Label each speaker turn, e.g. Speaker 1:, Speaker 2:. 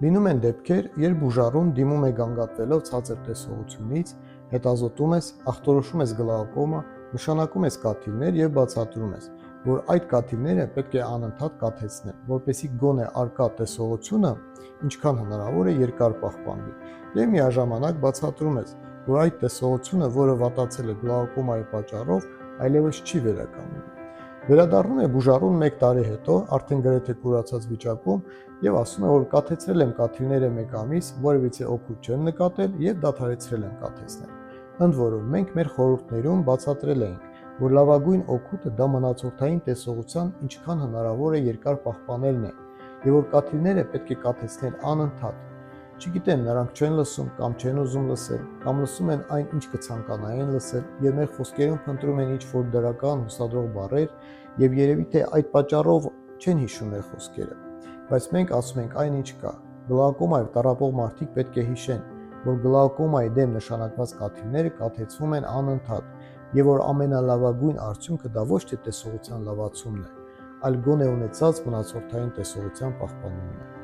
Speaker 1: Լինում են դեպքեր, երբ բուժառուն դիմում է գանգատվելով ցածր տեսողությունից, հետազոտում ես, ախտորոշում ես գլաուկոմա, նշանակում ես կաթիլներ եւ բացատրում ես, որ այդ կաթիլները պետք է անընդհատ կաթեցնել, որպեսզի գոնե առկա տեսողությունը ինչքան հնարավոր է երկար պահպանվի, եւ միաժամանակ բացատրում ես, որ այդ տեսողությունը, որը վատացել է գլաուկոմայի պատճառով, այլևս չի վերականգնվի։ Վերադառնում է բուժառուն 1 տարի հետո, արդեն գրեթե կուրացած վիճակում եւ ասում է, որ կաթեցրել եմ կաթիլները 1 ամիս, որևիցե օգուտ չեմ նկատել եւ դադարեցրել եմ կաթեցնել։ Ընդ որում, մենք մեր խորհուրդներում բացատրել էինք, որ լավագույն օգուտը դա մնացորդային տեսողության ինչքան հնարավոր է երկար պահպանելն է, եւ որ կաթիլները պետք է կաթեցնել անընդհատ։ Չգիտեմ, նրանք չեն լսում կամ չեն ուզում լսել, կամ լսում են այն, ինչ կցանկանային լսել, եւ մեր խոսքերում փնտրում են ինչ-որ դրական հուսադրող բառեր, եւ երևի թե այդ պատճառով չեն հիշում մեր խոսքերը։ Բայց մենք ասում ենք այն, ինչ կա։ Գլաուկոմայով տառապող մարդիկ պետք է հիշեն, որ գլաուկոմայի դեմ նշանակված կաթիլները կաթեցվում են անընդհատ, եւ որ ամենալավագույն արդյունքը դա ոչ թե տեսողության լավացումն է, այլ գոնե ունեցած մնացորդային տեսողության պահպանումն է։